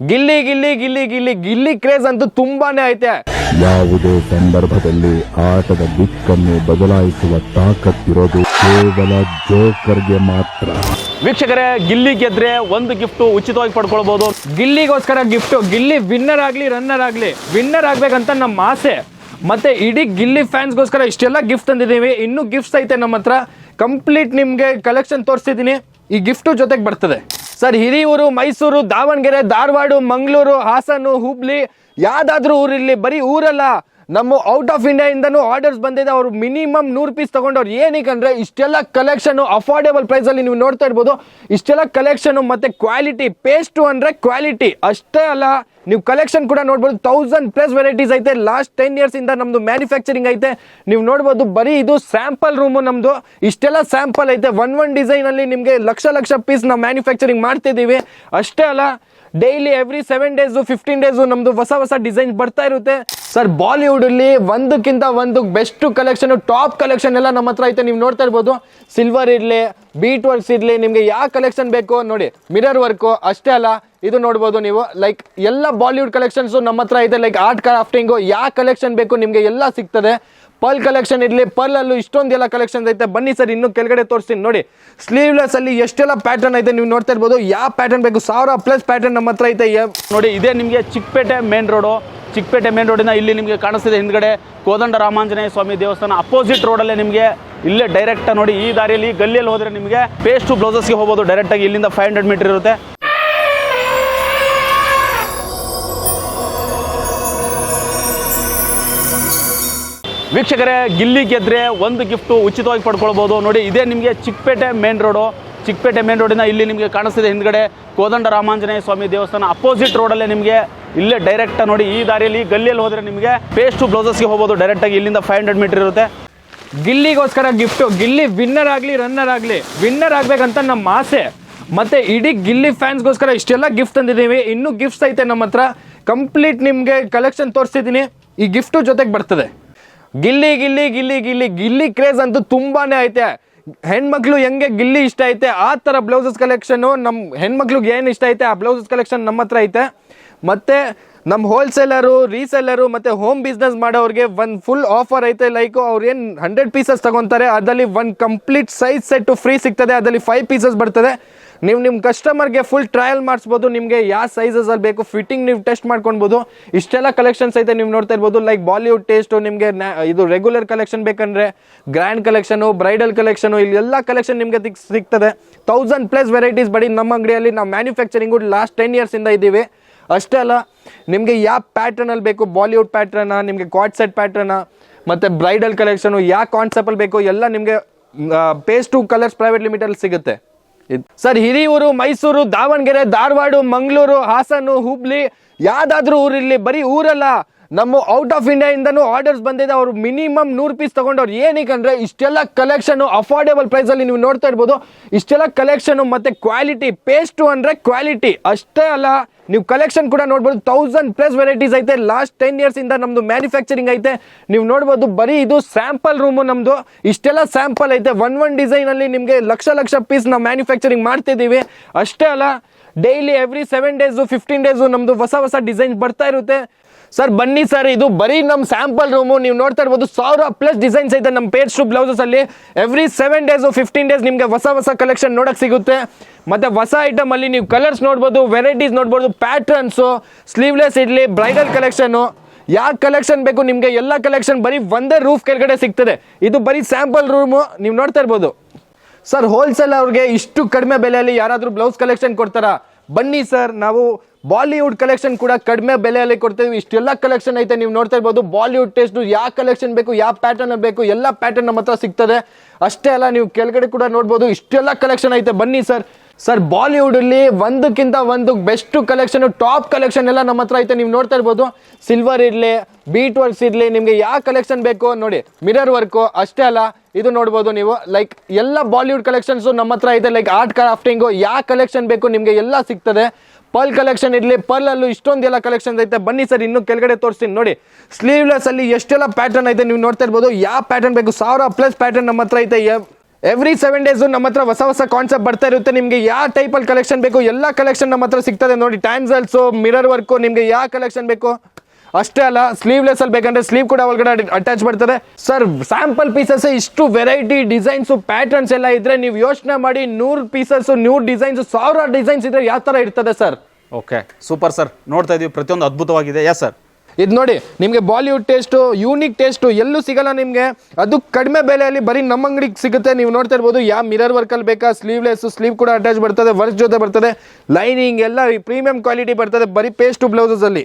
Gilli Gilli Gilli Gilli Gilli craze ಅಂತೂ ತುಂಬಾನೇ ಐತೆ. ಯಾವುದೇ ಸಂದರ್ಭದಲ್ಲಿ ಆಟದ ದಿಕ್ಕನ್ನು ಬದಲಾಯಿಸುವ ತಾಕತ್ತಿರೋದು ಕೇವಲ ಜೋಕರ್ಗೆ ಮಾತ್ರ. ವೀಕ್ಷಕರೇ, ಗಿಲ್ಲಿ ಗೆದ್ರೆ ಒಂದು ಗಿಫ್ಟ್ ಉಚಿತವಾಗಿ ಪಡ್ಕೊಳ್ಬಹುದು. ಗಿಲ್ಲಿಗೋಸ್ಕರ ಗಿಫ್ಟ್, ಗಿಲ್ಲಿ ವಿನ್ನರ್ ಆಗ್ಲಿ ರನ್ನರ್ ಆಗ್ಲಿ ವಿನ್ನರ್ ಆಗ್ಬೇಕಂತ ನಮ್ಮ ಆಸೆ. ಮತ್ತೆ ಇಡೀ ಗಿಲ್ಲಿ ಫ್ಯಾನ್ಸ್ಗೋಸ್ಕರ ಇಷ್ಟೆಲ್ಲ ಗಿಫ್ಟ್ ತಂದಿದ್ದೀವಿ. ಇನ್ನೂ ಗಿಫ್ಟ್ಸ್ ಐತೆ ನಮ್ಮ ಹತ್ರ. ಕಂಪ್ಲೀಟ್ ನಿಮಗೆ ಕಲೆಕ್ಷನ್ ತೋರಿಸ್ತಿದ್ದೀನಿ. ಈ ಗಿಫ್ಟು ಜೊತೆಗೆ ಬರ್ತದೆ ಸರ್. ಹಿರಿಯೂರು, ಮೈಸೂರು, ದಾವಣಗೆರೆ, ಧಾರವಾಡ, ಮಂಗಳೂರು, ಹಾಸನ, ಹುಬ್ಳಿ, ಯಾವ್ದಾದ್ರೂ ಊರಿರಲಿ, ಬರೀ ಊರಲ್ಲ, ನಮ್ಮ ಔಟ್ ಆಫ್ ಇಂಡಿಯಾ ಇಂದನೂ ಆರ್ಡರ್ಸ್ ಬಂದಿದೆ. ಅವ್ರು ಮಿನಿಮಮ್ 100 ಪೀಸ್ ತಗೊಂಡವ್ರು. ಏನಕ್ಕೆ ಅಂದ್ರೆ ಇಷ್ಟೆಲ್ಲ ಕಲೆಕ್ಷನ್ ಅಫೋರ್ಡೆಬಲ್ ಪ್ರೈಸ್ ಅಲ್ಲಿ ನೀವು ನೋಡ್ತಾ ಇರ್ಬೋದು. ಇಷ್ಟೆಲ್ಲ ಕಲೆಕ್ಷನ್ ಮತ್ತೆ ಕ್ವಾಲಿಟಿ, ಪೇಸ್ಟ್ ಅಂದ್ರೆ ಕ್ವಾಲಿಟಿ ಅಷ್ಟೇ ಅಲ್ಲ, ನೀವು ಕಲೆಕ್ಷನ್ ಕೂಡ ನೋಡ್ಬೋದು. 1000+ ವೆರೈಟೀಸ್ ಐತೆ. ಲಾಸ್ಟ್ 10 years ಇಂದ ನಮ್ದು ಮ್ಯಾನುಫ್ಯಾಕ್ಚರಿಂಗ್ ಐತೆ. ನೀವು ನೋಡ್ಬೋದು. ಬರೀ ಇದು ಸ್ಯಾಂಪಲ್ ರೂಮು ನಮ್ದು. ಇಷ್ಟೆಲ್ಲ ಸ್ಯಾಂಪಲ್ ಐತೆ. ಒನ್ ಡಿಸೈನ್ ಅಲ್ಲಿ ನಿಮಗೆ ಲಕ್ಷ ಪೀಸ್ ನಾವು ಮ್ಯಾನುಫ್ಯಾಕ್ಚರಿಂಗ್ ಮಾಡ್ತಿದ್ದೀವಿ. ಅಷ್ಟೇ ಅಲ್ಲ, ಡೈಲಿ ಎವ್ರಿ 7 days 15 days ನಮ್ದು ಹೊಸ ಡಿಸೈನ್ ಬರ್ತಾ ಇರುತ್ತೆ ಸರ್. ಬಾಲಿವುಡ್ ಅಲ್ಲಿ ಒಂದಕ್ಕಿಂತ ಒಂದು ಬೆಸ್ಟ್ ಕಲೆಕ್ಷನ್, ಟಾಪ್ ಕಲೆಕ್ಷನ್ ಎಲ್ಲ ನಮ್ಮ ಹತ್ರ ಐತೆ. ನೀವು ನೋಡ್ತಾ ಇರ್ಬೋದು. ಸಿಲ್ವರ್ ಇರ್ಲಿ, ಬೀಟ್ ವರ್ಕ್ಸ್ ಇರ್ಲಿ, ನಿಮ್ಗೆ ಯಾವ ಕಲೆಕ್ಷನ್ ಬೇಕು ನೋಡಿ. ಮಿರರ್ ವರ್ಕ್ ಅಷ್ಟೇ ಅಲ್ಲ, ಇದು ನೋಡ್ಬೋದು ನೀವು. ಲೈಕ್ ಎಲ್ಲ ಬಾಲಿವುಡ್ ಕಲೆಕ್ಷನ್ಸ್ ನಮ್ಮ ಹತ್ರ ಇದೆ. ಲೈಕ್ ಆರ್ಟ್ ಕ್ರಾಫ್ಟಿಂಗು, ಯಾವ ಕಲೆಕ್ಷನ್ ಬೇಕು ನಿಮ್ಗೆ ಎಲ್ಲ ಸಿಗ್ತದೆ. ಪರ್ಲ್ ಕಲೆಕ್ಷನ್ ಇರಲಿ, ಪರ್ಲ್ ಅಲ್ಲೂ ಇಷ್ಟೊಂದೆಲ್ಲ ಕಲೆಕ್ಷನ್ ಐತೆ. ಬನ್ನಿ ಸರ್, ಇನ್ನು ಕೆಳಗಡೆ ತೋರಿಸ್ತೀನಿ ನೋಡಿ. ಸ್ಲೀವ್ಲೆಸ್ ಅಲ್ಲಿ ಎಷ್ಟೆಲ್ಲ ಪ್ಯಾಟರ್ನ್ ಐತೆ ನೀವು ನೋಡ್ತಾ ಇರ್ಬೋದು. ಯಾವ ಪ್ಯಾಟರ್ನ್ ಬೇಕು, 1000+ ಪ್ಯಾಟರ್ನ್ ನಮ್ಮ ಹತ್ರ ಐತೆ. ನೋಡಿ, ಇದೇ ನಿಮಗೆ Chikkapete main road. Chikkapete main ರೋಡಿನ ಇಲ್ಲಿ ನಿಮಗೆ ಕಾಣಿಸ್ತಿದೆ ಹಿಂದ್ಗಡೆ ಕೋದಂಡ ರಾಮಾಂಜನೇಯ ಸ್ವಾಮಿ ದೇವಸ್ಥಾನ ಅಪೋಸಿಟ್ ರೋಡಲ್ಲೇ ನಿಮಗೆ ಇಲ್ಲೇ ಡೈರೆಕ್ಟ್ ನೋಡಿ, ಈ ದಾರಿಯಲ್ಲಿ ಗಲ್ಲಿಯಲ್ಲಿ ಹೋದ್ರೆ ನಿಮಗೆ ಪೇಸ್ಟ್ ಬ್ಲೌಸಸ್ಗೆ ಹೋಗ್ಬೋದು. ಡೈರೆಕ್ಟ್ ಆಗಿ ಇಲ್ಲಿಂದ 500 ಮೀಟರ್ ಇರುತ್ತೆ. ವೀಕ್ಷಕರೇ, ಗಿಲ್ಲಿ ಗೆದ್ರೆ ಒಂದು ಗಿಫ್ಟ್ ಉಚಿತವಾಗಿ ಪಡ್ಕೊಳ್ಬಹುದು. ನೋಡಿ, ಇದೇ ನಿಮಗೆ Chikkapete main road. Chikkapete main ರೋಡಿನ ಇಲ್ಲಿ ನಿಮಗೆ ಕಾಣಿಸ್ತಿದೆ ಹಿಂದ್ಗಡೆ ಕೋದಂಡ ರಾಮಾಂಜನೇಯ ಸ್ವಾಮಿ ದೇವಸ್ಥಾನ ಅಪೋಸಿಟ್ ರೋಡಲ್ಲೇ ನಿಮಗೆ ಇಲ್ಲೇ ಡೈರೆಕ್ಟ್ ನೋಡಿ, ಈ ದಾರಿಯಲ್ಲಿ ಗಲ್ಲಿಯಲ್ಲಿ ಹೋದ್ರೆ ನಿಮಗೆ ಪೇಸ್ಟ್ ಬ್ಲೌಸಸ್ಗೆ ಹೋಗ್ಬೋದು. ಡೈರೆಕ್ಟ್ ಆಗಿ ಇಲ್ಲಿಂದ 500 ಮೀಟರ್ ಇರುತ್ತೆ. ಗಿಲ್ಲಿಗೋಸ್ಕರ ಗಿಫ್ಟ್, ಗಿಲ್ಲಿ ವಿನ್ನರ್ ಆಗ್ಲಿ ರನ್ನರ್ ಆಗ್ಲಿ ವಿನ್ನರ್ ಆಗ್ಬೇಕಂತ ನಮ್ಮ ಆಸೆ. ಮತ್ತೆ ಇಡೀ ಗಿಲ್ಲಿ ಫ್ಯಾನ್ಸ್ಗೋಸ್ಕರ ಇಷ್ಟೆಲ್ಲ ಗಿಫ್ಟ್ ತಂದಿದ್ದೀವಿ. ಇನ್ನೂ ಗಿಫ್ಟ್ಸ್ ಐತೆ ನಮ್ಮ ಹತ್ರ. ಕಂಪ್ಲೀಟ್ ನಿಮಗೆ ಕಲೆಕ್ಷನ್ ತೋರಿಸ್ತಿದ್ದೀನಿ. ಈ ಗಿಫ್ಟು ಜೊತೆಗೆ ಬರ್ತದೆ. ಗಿಲ್ಲಿ ಗಿಲ್ಲಿ ಗಿಲ್ಲಿ ಗಿಲ್ಲಿ ಗಿಲ್ಲಿ ಕ್ರೇಜ್ ಅಂತೂ ತುಂಬಾನೇ ಐತೆ. ಹೆಣ್ಮಕ್ಳು ಹೆಂಗೆ ಗಿಲ್ಲಿ ಇಷ್ಟ ಐತೆ ಆ ಥರ ಬ್ಲೌಸಸ್ ಕಲೆಕ್ಷನು ನಮ್ಮ ಹೆಣ್ಮಕ್ಳಿಗೆ ಏನು ಇಷ್ಟ ಐತೆ ಆ ಬ್ಲೌಸಸ್ ಕಲೆಕ್ಷನ್ ನಮ್ಮ ಹತ್ರ ಐತೆ. ಮತ್ತು ನಮ್ಮ ಹೋಲ್ಸೇಲರು, ರೀಸೇಲರು ಮತ್ತು ಹೋಮ್ ಬಿಸ್ನೆಸ್ ಮಾಡೋರಿಗೆ ಒಂದು ಫುಲ್ ಆಫರ್ ಐತೆ. ಲೈಕ್ ಅವ್ರು ಏನು 100 ಪೀಸಸ್ ತಗೊತಾರೆ, ಅದರಲ್ಲಿ ಒಂದು ಕಂಪ್ಲೀಟ್ ಸೈಜ್ ಸೆಟ್ಟು ಫ್ರೀ ಸಿಗ್ತದೆ. ಅದರಲ್ಲಿ 5 ಪೀಸಸ್ ಬರ್ತದೆ. ನೀವು ನಿಮ್ಮ ಕಸ್ಟಮರ್ಗೆ ಫುಲ್ ಟ್ರಯಲ್ ಮಾಡಿಸ್ಬೋದು. ನಿಮಗೆ ಯಾವ ಸೈಜಸಲ್ಲಿ ಬೇಕು ಫಿಟ್ಟಿಂಗ್ ನೀವು ಟೆಸ್ಟ್ ಮಾಡ್ಕೊಳ್ಬೋದು. ಇಷ್ಟೆಲ್ಲ ಕಲೆಕ್ಷನ್ಸ್ ಐತೆ ನೀವು ನೋಡ್ತಾ ಇರ್ಬೋದು. ಲೈಕ್ ಬಾಲಿವುಡ್ ಟೇಸ್ಟು, ನಿಮಗೆ ಇದು ರೆಗ್ಯುಲರ್ ಕಲೆಕ್ಷನ್ ಬೇಕಂದರೆ ಗ್ರ್ಯಾಂಡ್ ಕಲೆಕ್ಷನು, ಬ್ರೈಡಲ್ ಕಲೆಕ್ಷನು, ಇಲ್ಲಿ ಎಲ್ಲ ಕಲೆಕ್ಷನ್ ನಿಮಗೆ ಸಿಗ್ತದೆ. 1000+ ವೆರೈಟೀಸ್ ಬರೀ ನಮ್ಮ ಅಂಗಡಿಯಲ್ಲಿ. ನಾವು ಮ್ಯಾನುಫ್ಯಾಕ್ಚರಿಂಗು ಲಾಸ್ಟ್ 10 years ಇಂದ ಇದ್ದೀವಿ. ಅಷ್ಟೇ ಅಲ್ಲ, ನಿಮಗೆ ಯಾವ ಪ್ಯಾಟರ್ನಲ್ಲಿ ಬೇಕು, ಬಾಲಿವುಡ್ ಪ್ಯಾಟ್ರನ, ನಿಮಗೆ ಕ್ವಾಡ್ ಸೆಟ್ ಪ್ಯಾಟ್ರನ, ಮತ್ತು ಬ್ರೈಡಲ್ ಕಲೆಕ್ಷನು, ಯಾವ ಕಾನ್ಸೆಪ್ಟಲ್ಲಿ ಬೇಕು ಎಲ್ಲ ನಿಮಗೆ ಪೇಸ್ಟ್ ಟು ಕಲರ್ಸ್ ಪ್ರೈವೇಟ್ ಲಿಮಿಟಲ್ಲಿ ಸಿಗುತ್ತೆ ಸರ್. ಹಿರಿಯೂರು, ಮೈಸೂರು, ದಾವಣಗೆರೆ, ಧಾರವಾಡ, ಮಂಗಳೂರು, ಹಾಸನ, ಹುಬ್ಳಿ, ಯಾವ್ದಾದ್ರೂ ಊರಿರಲಿ, ಬರೀ ಊರಲ್ಲ, ನಮ್ಮ ಔಟ್ ಆಫ್ ಇಂಡಿಯಾ ಇಂದನೂ ಆರ್ಡರ್ಸ್ ಬಂದಿದೆ. ಅವ್ರು ಮಿನಿಮಮ್ 100 ಪೀಸ್ ತಗೊಂಡವ್ರು. ಏನಕ್ಕೆ ಅಂದ್ರೆ ಇಷ್ಟೆಲ್ಲ ಕಲೆಕ್ಷನ್ ಅಫೋರ್ಡೆಬಲ್ ಪ್ರೈಸ್ ಅಲ್ಲಿ ನೀವು ನೋಡ್ತಾ ಇರ್ಬೋದು. ಇಷ್ಟೆಲ್ಲ ಕಲೆಕ್ಷನ್ ಮತ್ತೆ ಕ್ವಾಲಿಟಿ, ಪೇಸ್ಟ್ ಅಂದ್ರೆ ಕ್ವಾಲಿಟಿ ಅಷ್ಟೇ ಅಲ್ಲ, ನೀವು ಕಲೆಕ್ಷನ್ ಕೂಡ ನೋಡ್ಬೋದು. 1000+ ವೆರೈಟೀಸ್ ಐತೆ. ಲಾಸ್ಟ್ 10 years ಇಂದ ನಮ್ದು ಮ್ಯಾನುಫ್ಯಾಕ್ಚರಿಂಗ್ ಐತೆ. ನೀವು ನೋಡ್ಬೋದು. ಬರೀ ಇದು ಸ್ಯಾಂಪಲ್ ರೂಮು ನಮ್ದು. ಇಷ್ಟೆಲ್ಲ ಸ್ಯಾಂಪಲ್ ಐತೆ. ಒನ್ ಡಿಸೈನ್ ಅಲ್ಲಿ ನಿಮಗೆ ಲಕ್ಷ ಪೀಸ್ ನಾವು ಮ್ಯಾನುಫ್ಯಾಕ್ಚರಿಂಗ್ ಮಾಡ್ತಿದ್ದೀವಿ. ಅಷ್ಟೇ ಅಲ್ಲ, ಡೈಲಿ ಎವ್ರಿ 7 days 15 days ನಮ್ದು ಹೊಸ ಡಿಸೈನ್ ಬರ್ತಾ ಇರುತ್ತೆ ಸರ್. ಬನ್ನಿ ಸರ್, ಇದು ಬರೀ ನಮ್ಮ ಸ್ಯಾಂಪಲ್ ರೂಮು. ನೀವು ನೋಡ್ತಾ ಇರ್ಬೋದು. 1000+ ಡಿಸೈನ್ಸ್ ಐತೆ ನಮ್ಮ ಪೇಸ್ಟ್ ಬ್ಲೌಸಸ್ ಅಲ್ಲಿ. ಎವ್ರಿ 7 days 15 days ನಿಮಗೆ ಹೊಸ ಕಲೆಕ್ಷನ್ ನೋಡಕ್ ಸಿಗುತ್ತೆ. ಮತ್ತೆ ಹೊಸ ಐಟಮ್ ಅಲ್ಲಿ ನೀವು ಕಲರ್ಸ್ ನೋಡ್ಬೋದು, ವೆರೈಟೀಸ್ ನೋಡ್ಬೋದು, ಪ್ಯಾಟರ್ನ್ಸು, ಸ್ಲೀವ್ಲೆಸ್ ಇರಲಿ, ಬ್ರೈಡಲ್ ಕಲೆಕ್ಷನು, ಯಾವ ಕಲೆಕ್ಷನ್ ಬೇಕು ನಿಮಗೆ ಎಲ್ಲ ಕಲೆಕ್ಷನ್ ಬರೀ ಒಂದೇ ರೂಫ್ ಕೆಳಗಡೆ ಸಿಗ್ತದೆ. ಇದು ಬರೀ ಸ್ಯಾಂಪಲ್ ರೂಮು. ನೀವು ನೋಡ್ತಾ ಇರ್ಬೋದು ಸರ್. ಹೋಲ್ಸೇಲ್ ಅವ್ರಿಗೆ ಇಷ್ಟು ಕಡಿಮೆ ಬೆಲೆಯಲ್ಲಿ ಯಾರಾದರೂ ಬ್ಲೌಸ್ ಕಲೆಕ್ಷನ್ ಕೊಡ್ತಾರಾ? ಬನ್ನಿ ಸರ್, ನಾವು ಬಾಲಿವುಡ್ ಕಲೆಕ್ಷನ್ ಕೂಡ ಕಡಿಮೆ ಬೆಲೆಯಲ್ಲಿ ಕೊಡ್ತೀವಿ. ಇಷ್ಟೆಲ್ಲ ಕಲೆಕ್ಷನ್ ಐತೆ. ನೀವು ನೋಡ್ತಾ ಇರ್ಬೋದು. ಬಾಲಿವುಡ್ ಟೇಸ್ಟ್ ಯಾವ ಕಲೆಕ್ಷನ್ ಬೇಕು, ಯಾವ ಪ್ಯಾಟರ್ನ್ ಬೇಕು, ಎಲ್ಲ ಪ್ಯಾಟರ್ನ್ ನಮ್ಮ ಹತ್ರ ಸಿಗ್ತದೆ. ಅಷ್ಟೇ ಅಲ್ಲ, ನೀವು ಕೆಳಗಡೆ ಕೂಡ ನೋಡ್ಬೋದು. ಇಷ್ಟೆಲ್ಲ ಕಲೆಕ್ಷನ್ ಐತೆ. ಬನ್ನಿ ಸರ್. ಸರ್, ಬಾಲಿವುಡ್ ಅಲ್ಲಿ ಒಂದಕ್ಕಿಂತ ಒಂದು ಬೆಸ್ಟ್ ಕಲೆಕ್ಷನ್, ಟಾಪ್ ಕಲೆಕ್ಷನ್ ಎಲ್ಲ ನಮ್ಮ ಹತ್ರ ಐತೆ. ನೀವು ನೋಡ್ತಾ ಇರ್ಬೋದು. ಸಿಲ್ವರ್ ಇರಲಿ, ಬೀಟ್ ವರ್ಕ್ಸ್ ಇರಲಿ, ನಿಮಗೆ ಯಾವ ಕಲೆಕ್ಷನ್ ಬೇಕು ನೋಡಿ. ಮಿರರ್ ವರ್ಕು ಅಷ್ಟೇ ಅಲ್ಲ, ಇದು ನೋಡ್ಬೋದು ನೀವು. ಲೈಕ್ ಎಲ್ಲ ಬಾಲಿವುಡ್ ಕಲೆಕ್ಷನ್ಸು ನಮ್ಮ ಹತ್ರ ಐತೆ. ಲೈಕ್ ಆರ್ಟ್ ಕ್ರಾಫ್ಟಿಂಗು, ಯಾವ ಕಲೆಕ್ಷನ್ ಬೇಕು ನಿಮಗೆ ಎಲ್ಲ ಸಿಗ್ತದೆ. ಪರ್ಲ್ ಕಲೆಕ್ಷನ್ ಇರಲಿ, ಪರ್ಲ್ ಅಲ್ಲೂ ಇಷ್ಟೊಂದೆಲ್ಲ ಕಲೆಕ್ಷನ್ ಐತೆ. ಬನ್ನಿ ಸರ್, ಇನ್ನು ಕೆಳಗಡೆ ತೋರಿಸ್ತೀನಿ ನೋಡಿ. ಸ್ಲೀವ್ಲೆಸ್ ಅಲ್ಲಿ ಎಷ್ಟೆಲ್ಲ ಪ್ಯಾಟರ್ನ್ ಐತೆ ನೀವು ನೋಡ್ತಾ ಇರ್ಬೋದು. ಯಾವ ಪ್ಯಾಟರ್ನ್ ಬೇಕು, 1000+ ಪ್ಯಾಟರ್ನ್ ನಮ್ಮ ಹತ್ರ ಐತೆ. ಎವ್ರಿ 7 days ನಮ್ಮ ಹತ್ರ ಹೊಸ ಹೊಸ ಕಾನ್ಸೆಪ್ಟ್ ಬರ್ತಾ ಇರುತ್ತೆ. ನಿಮಗೆ ಯಾವ ಟೈಪಲ್ಲಿ ಕಲೆಕ್ಷನ್ ಬೇಕು ಎಲ್ಲ ಕಲೆಕ್ಷನ್ ನಮ್ಮ ಹತ್ರ ಸಿಗ್ತದೆ ನೋಡಿ. ಟ್ಯಾನ್ಸಲ್ಸು, ಮಿರರ್ ವರ್ಕು, ನಿಮಗೆ ಯಾವ ಕಲೆಕ್ಷನ್ ಬೇಕು ಅಷ್ಟೇ ಅಲ್ಲ, ಸ್ಲೀವ್ಲೆಸ್ ಅಲ್ಲಿ ಬೇಕಂದ್ರೆ ಸ್ಲೀವ್ ಕೂಡ ಒಳಗಡೆ ಅಟ್ಯಾಚ್ ಬರ್ತದೆ. ಸರ್ ಸ್ಯಾಂಪಲ್ ಪೀಸಸ್ ಇಷ್ಟು ವೆರೈಟಿ ಡಿಸೈನ್ಸು ಪ್ಯಾಟರ್ನ್ಸ್ ಎಲ್ಲ ಇದ್ರೆ ನೀವು ಯೋಚನೆ ಮಾಡಿ 100 ಪೀಸಸ್ 100 ಡಿಸೈನ್ಸ್ 1000 ಡಿಸೈನ್ಸ್ ಇದ್ರೆ ಯಾವ ತರ ಇರ್ತದೆ ಸರ್. ಓಕೆ ಸೂಪರ್ ಸರ್, ನೋಡ್ತಾ ಇದೀವಿ ಪ್ರತಿಯೊಂದು ಅದ್ಭುತವಾಗಿದೆ. ಯಾ ಸರ್ ಇದು ನೋಡಿ ನಿಮಗೆ ಬಾಲಿವುಡ್ ಟೇಸ್ಟು, ಯೂನಿಕ್ ಟೇಸ್ಟು ಎಲ್ಲೂ ಸಿಗಲ್ಲ ನಿಮಗೆ. ಅದು ಕಡಿಮೆ ಬೆಲೆಯಲ್ಲಿ ಬರೀ ನಮ್ಮ ಅಂಗಡಿಗೆ ಸಿಗುತ್ತೆ. ನೀವು ನೋಡ್ತಾ ಇರ್ಬೋದು ಯಾವ ಮಿರರ್ ವರ್ಕಲ್ಲಿ ಬೇಕಾ, ಸ್ಲೀವ್ಲೆಸ್, ಸ್ಲೀವ್ ಕೂಡ ಅಟ್ಯಾಚ್ ಬರ್ತದೆ, ವರ್ಕ್ ಜೊತೆ ಬರ್ತದೆ, ಲೈನಿಂಗ್ ಎಲ್ಲ ಪ್ರೀಮಿಯಂ ಕ್ವಾಲಿಟಿ ಬರ್ತದೆ ಬರೀ ಪೇಸ್ಟ್ ಬ್ಲೌಸಸ್ ಅಲ್ಲಿ.